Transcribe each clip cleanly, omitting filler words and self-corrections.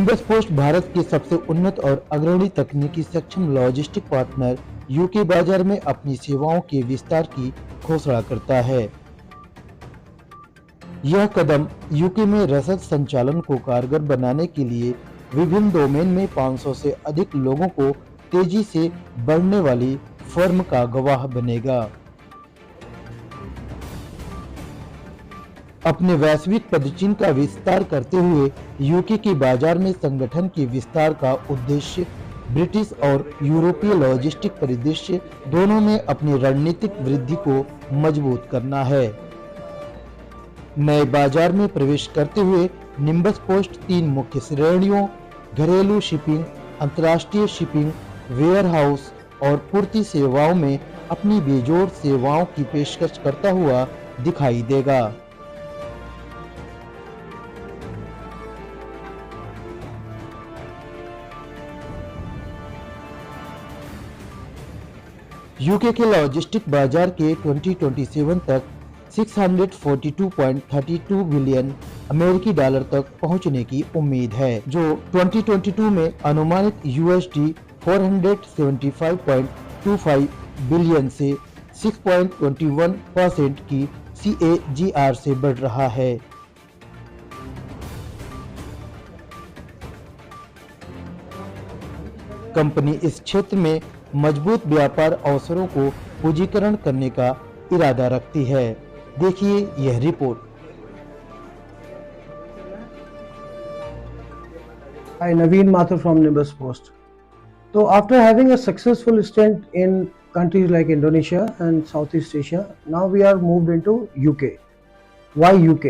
Nimbus post Bharat के सबसे उन्नत और अग्रणी तकनीकी सक्षम लॉजिस्टिक पार्टनर यूके बाजार में अपनी सेवाओं के विस्तार की घोषणा करता है। यह कदम यूके में रसद संचालन को कारगर बनाने के लिए विभिन्न डोमेन में 500 से अधिक लोगों को तेजी से बढ़ने वाली फर्म का गवाह बनेगा। अपने वैश्विक पदचिह्न का विस्तार करते हुए यूके के बाजार में संगठन के विस्तार का उद्देश्य ब्रिटिश और यूरोपीय लॉजिस्टिक परिदृश्य दोनों में अपनी रणनीतिक वृद्धि को मजबूत करना है। नए बाजार में प्रवेश करते हुए निम्बस पोस्ट 3 मुख्य श्रेणियों घरेलू शिपिंग, अंतर्राष्ट्रीय शिपिंग, वेयरहाउस और पूर्ति सेवाओं में अपनी बेजोड़ सेवाओं की पेशकश करता हुआ दिखाई देगा। यूके के लॉजिस्टिक बाजार के 2027 तक 642.32 बिलियन अमेरिकी डॉलर तक पहुंचने की उम्मीद है, जो 2022 में अनुमानित USD 475.25 बिलियन से 6.21% की CAGR से बढ़ रहा है। कंपनी इस क्षेत्र में मजबूत व्यापार अवसरों को पूंजीकरण करने का इरादा रखती है। देखिए यह report. Hi, Naveen Mathur from Nimbus Post. So after having a successful stint in countries like Indonesia and Southeast Asia, now we are moved into UK. Why UK?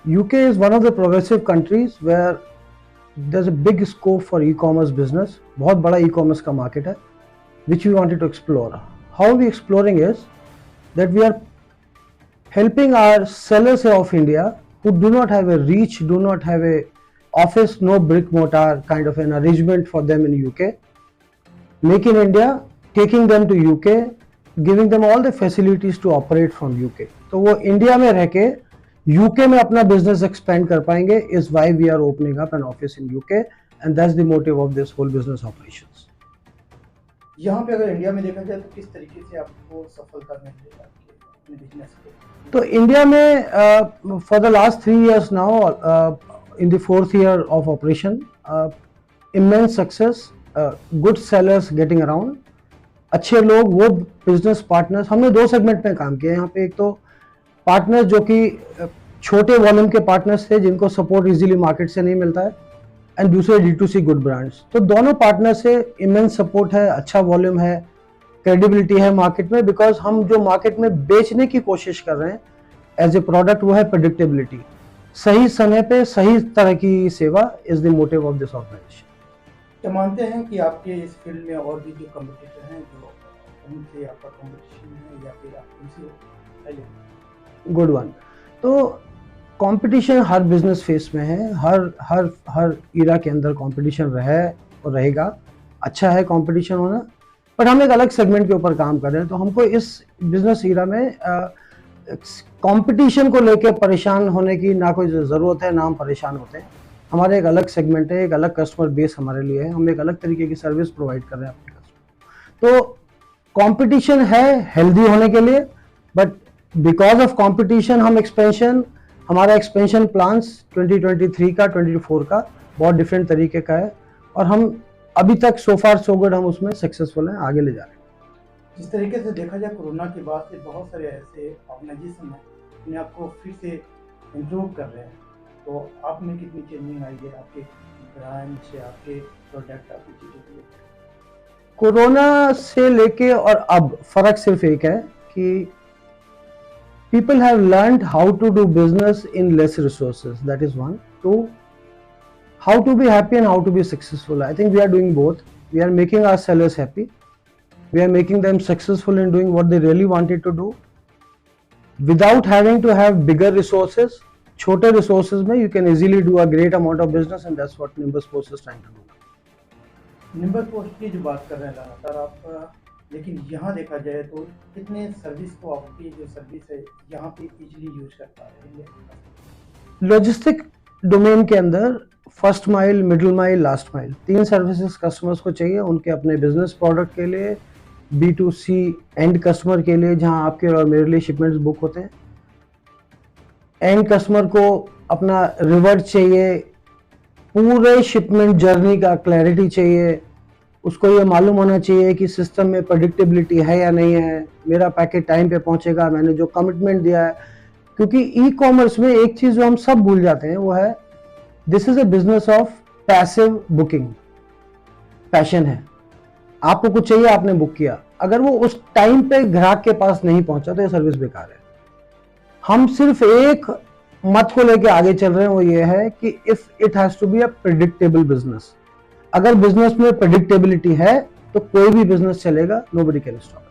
UK is one of the progressive countries where there's a big scope for e-commerce business. बहुत बड़ा e-commerce का market है, which we wanted to explore. How we exploring is that we are helping our sellers of India who do not have a reach, do not have a office, no brick mortar kind of an arrangement for them in UK. Make in India, taking them to UK, giving them all the facilities to operate from UK. तो वो India में रह के UK में अपना business expand कर पाएंगे. Is why we are opening up an office in UK, and that's the motive of this whole business operations. यहाँ पे अगर इंडिया में देखा जाए तो किस तरीके से आपको सफलता मिल रही है अपने बिजनेस को? तो इंडिया में for the last 3 years now in the 4th year of operation immense success, good sellers getting around, अच्छे लोग, वो बिजनेस पार्टनर्स। हमने 2 सेगमेंट में काम किया यहाँ पे। एक तो पार्टनर्स जो कि छोटे वॉल्यूम के पार्टनर्स थे जिनको सपोर्ट इजीली मार्केट से नहीं मिलता है, एंड दूसरे D2C गुड ब्रांड्स। तो दोनों पार्टनर से इमेंस सपोर्ट है, अच्छा वॉल्यूम है, क्रेडिबिलिटी है मार्केट में, बिकॉज हम जो मार्केट में बेचने की कोशिश कर रहे हैं एज ए प्रोडक्ट वो है प्रेडिक्टेबिलिटी। सही समय पे सही तरह की सेवा is the motive of this organisation. क्या मानते हैं कि आपके इस फील्ड में और भी जो कॉम्पिटिटर हैं जो उनसे आपका कॉम्पिटिशन है या फिर आप उनसे पहले? Good one. तो कंपटीशन हर बिजनेस फेस में है, हर इरा के अंदर कंपटीशन रहा और रहेगा। अच्छा है कंपटीशन होना, पर हम एक अलग सेगमेंट के ऊपर काम कर रहे हैं। तो हमको इस बिजनेस इरा में कंपटीशन को लेकर परेशान होने की ना कोई ज़रूरत है, ना हम परेशान होते हैं। हमारे एक अलग सेगमेंट है, एक अलग कस्टमर बेस हमारे लिए है, हम एक अलग तरीके की सर्विस प्रोवाइड कर रहे हैं अपने कस्टमर। तो कंपटीशन है हेल्दी होने के लिए, बट बिकॉज ऑफ कंपटीशन हम हमारा एक्सपेंशन प्लान्स 2023 का 2024 का बहुत डिफरेंट तरीके का है, और हम अभी तक सो फार सो गुड हम उसमें सक्सेसफुल हैं, आगे ले जा रहे हैं। जिस तरीके से देखा जाए कोरोना के बाद से बहुत सारे ऐसे ऑर्गेनाइजेशन हैं अपने आप को फिर से इम्प्रूव कर रहे हैं, तो आप में कितनी चेंजिंग आई है आपके ब्रांड से, आपके प्रोडक्ट, आपकी चीज़ों के लिए? कोरोना से लेके और अब फर्क सिर्फ एक है कि people have learned how to do business in less resources. That is one. Two, how to be happy and how to be successful. I think we are doing both. We are making our sellers happy. We are making them successful in doing what they really wanted to do without having to have bigger resources. छोटे resources में you can easily do a great amount of business, and that's what Nimbus Post is trying to do. Nimbus post की जो बात कर रहे हैं लगातार आप, लेकिन यहाँ देखा जाए तो कितने सर्विस को आपकी जो सर्विस है यहाँ पे इजीली यूज कर पा रहे हैं? लॉजिस्टिक डोमेन के अंदर first mile, middle mile, last mile, 3 services customers को चाहिए उनके अपने बिजनेस प्रोडक्ट के लिए, B2C एंड कस्टमर के लिए जहां आपके और मेरे लिए शिपमेंट्स बुक होते हैं। एंड कस्टमर को अपना रिवर्ट चाहिए, पूरे शिपमेंट जर्नी का क्लैरिटी चाहिए, उसको ये मालूम होना चाहिए कि सिस्टम में प्रेडिक्टेबिलिटी है या नहीं है, मेरा पैकेट टाइम पे पहुंचेगा, मैंने जो कमिटमेंट दिया है। क्योंकि ई कॉमर्स में एक चीज जो हम सब भूल जाते हैं वो है, this is a business of passive booking. Passion है, आपको कुछ चाहिए, आपने बुक किया, अगर वो उस टाइम पे ग्राहक के पास नहीं पहुंचा तो ये सर्विस बेकार है। हम सिर्फ एक मत को लेके आगे चल रहे हैं, वो ये है कि if it has to be a predictable business. अगर बिजनेस में प्रेडिक्टेबिलिटी है तो कोई भी बिजनेस चलेगा, नोबडी कैन स्टॉप।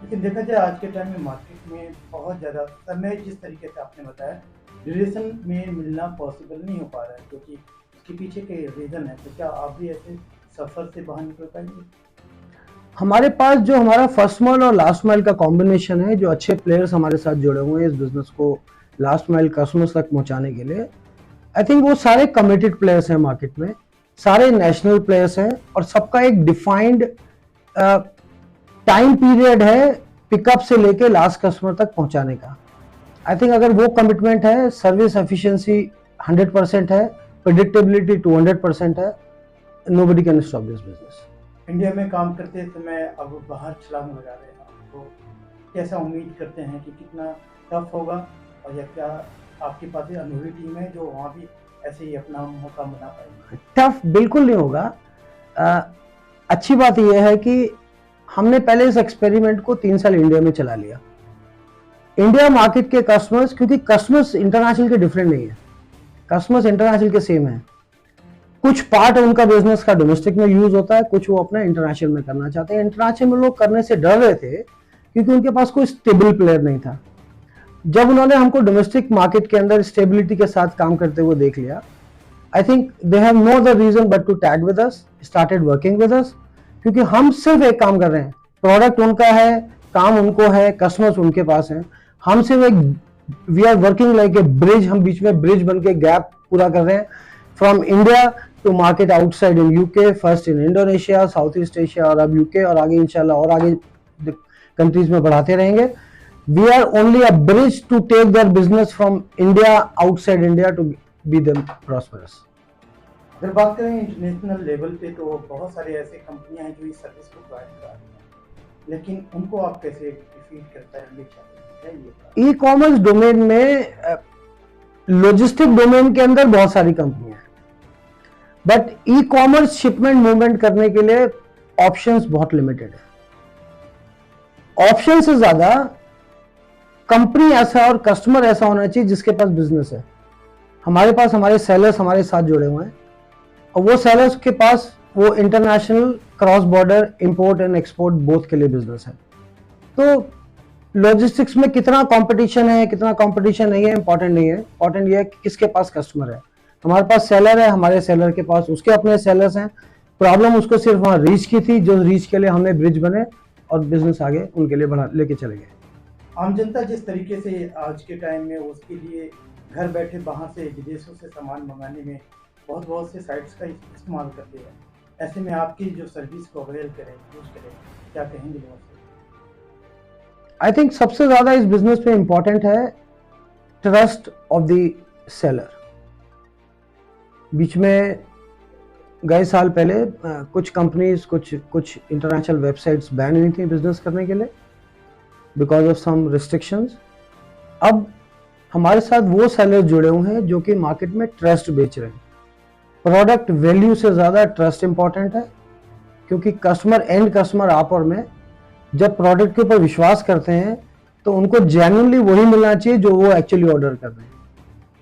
लेकिन देखा जाए आज के टाइम में मार्केट में बहुत ज़्यादा समय, जिस तरीके से आपने बताया, रिलेशन में मिलना पॉसिबल नहीं हो पा रहा है, क्योंकि उसके पीछे के रीज़न है। तो क्या आप भी ऐसे सफ़र से बाहर निकल पाएंगे? हमारे पास जो हमारा फर्स्ट माइल और लास्ट माइल का कॉम्बिनेशन है, जो अच्छे प्लेयर्स हमारे साथ जुड़े हुए हैं इस बिजनेस को लास्ट माइल कस्टमर्स तक पहुंचाने के लिए, आई थिंक वो सारे कमिटेड प्लेयर्स हैं मार्केट में, सारे नेशनल प्लेयर्स हैं और सबका एक डिफाइंड टाइम पीरियड है पिकअप से लेके लास्ट कस्टमर तक पहुंचाने का। आई थिंक अगर वो कमिटमेंट है, सर्विस एफिशिएंसी 100% है, प्रेडिक्टेबिलिटी 200% है, nobody can stop this business. India में काम करते समय अब बाहर छलांग लगा रहे हैं, तो कैसा उम्मीद करते हैं कि कितना टफ होगा, और या क्या आपके पास अनुभवी टीम है जो वहाँ भी ऐसे ही अपना मौका बना पाएगी? टफ बिल्कुल नहीं होगा। अच्छी बात यह है कि हमने पहले इस एक्सपेरिमेंट को 3 साल इंडिया में चला लिया। इंडिया मार्केट के कस्टमर्स, क्योंकि कस्टमर्स इंटरनेशनल के डिफरेंट नहीं है, कस्टमर्स इंटरनेशनल के सेम है। कुछ पार्ट उनका बिजनेस का डोमेस्टिक में यूज होता है, कुछ वो अपना इंटरनेशनल में करना चाहते हैं। इंटरनेशनल में लोग करने से डर रहे थे क्योंकि उनके पास कोई स्टेबल प्लेयर नहीं था। जब उन्होंने हमको डोमेस्टिक मार्केट के अंदर स्टेबिलिटी के साथ काम करते हुए देख लिया, I think they have no other reason but to tag with us, started working with us, क्योंकि हम सिर्फ एक काम कर रहे हैं, प्रोडक्ट उनका है, काम उनको है, कस्टमर्स उनके पास हैं, हम सिर्फ एक, we are working like a bridge, हम बीच में ब्रिज बन के गैप पूरा कर रहे हैं from India to market outside in UK, first in Indonesia, south east Asia और अब यूके, और आगे इंशाल्लाह और आगे कंट्रीज में बढ़ाते रहेंगे। We are only a bridge to take their business from India, outside India, to be them prosperous. अगर बात करें इंटरनेशनल लेवल पे, तो बहुत सारे ऐसे कंपनियां हैं जो इस सर्विस को प्रोवाइड कर रही हैं, लेकिन उनको आप कैसे डिफीट करते हैं? ई कॉमर्स डोमेन में, लॉजिस्टिक डोमेन के अंदर बहुत सारी कंपनियां हैं, but e commerce shipment movement करने के लिए ऑप्शंस बहुत लिमिटेड है। ऑप्शन से ज्यादा कंपनी ऐसा और कस्टमर ऐसा होना चाहिए जिसके पास बिजनेस है। हमारे पास हमारे सेलर्स हमारे साथ जुड़े हुए हैं, और वो सेलर्स के पास वो international cross border import and export both के लिए बिजनेस है। तो लॉजिस्टिक्स में कितना कंपटीशन है, कितना कंपटीशन नहीं है, इंपॉर्टेंट नहीं है, इंपॉर्टेंट ये है कि किसके पास कस्टमर है। हमारे पास सेलर है, हमारे सेलर के पास उसके अपने सेलर्स हैं। प्रॉब्लम उसको सिर्फ वहाँ रीच की थी, जो रीच के लिए हमने ब्रिज बने और बिजनेस आगे उनके लिए बढ़ा लेके चले गए। आम जनता जिस तरीके से आज के टाइम में उसके लिए घर बैठे बाहर से विदेशों से सामान मंगाने में बहुत से साइट्स का इस्तेमाल करते हैं, ऐसे में आपकी जो सर्विस को अवेल करें, यूज करें, क्या कहेंगे लोगों से? आई थिंक सबसे ज्यादा इस बिजनेस में इंपॉर्टेंट है ट्रस्ट ऑफ द सेलर। बीच में गए साल पहले कुछ कंपनीज, कुछ इंटरनेशनल वेबसाइट्स बैन हुई थी बिजनेस करने के लिए बिकॉज ऑफ सम रिस्ट्रिक्शंस। अब हमारे साथ वो सेलर्स जुड़े हुए हैं जो कि मार्केट में ट्रस्ट बेच रहे हैं। प्रोडक्ट वैल्यू से ज़्यादा ट्रस्ट इंपॉर्टेंट है, क्योंकि कस्टमर, एंड कस्टमर आप और मैं जब प्रोडक्ट के ऊपर विश्वास करते हैं तो उनको जेन्युइनली वही मिलना चाहिए जो वो एक्चुअली ऑर्डर कर रहे हैं।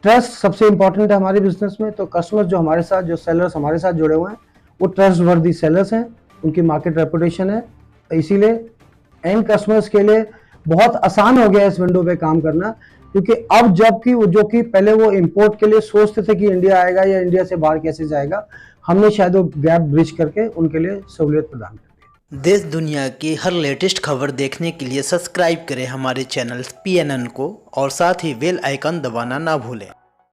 ट्रस्ट सबसे इंपॉर्टेंट है हमारे बिजनेस में। तो कस्टमर्स जो हमारे साथ, जो सेलर्स हमारे साथ जुड़े हुए हैं, वो ट्रस्ट वर्दी सेलर्स हैं, उनकी मार्केट रेपुटेशन है। इसीलिए एंड कस्टमर्स के लिए बहुत आसान हो गया इस विंडो पे काम करना, क्योंकि अब जबकि जो कि पहले वो इंपोर्ट के लिए सोचते थे कि इंडिया आएगा या इंडिया से बाहर कैसे जाएगा, हमने शायद वो गैप ब्रिज करके उनके लिए सहूलियत प्रदान कर दी। देश दुनिया की हर लेटेस्ट खबर देखने के लिए सब्सक्राइब करें हमारे चैनल PNN को, और साथ ही बेल आइकन दबाना ना भूलें।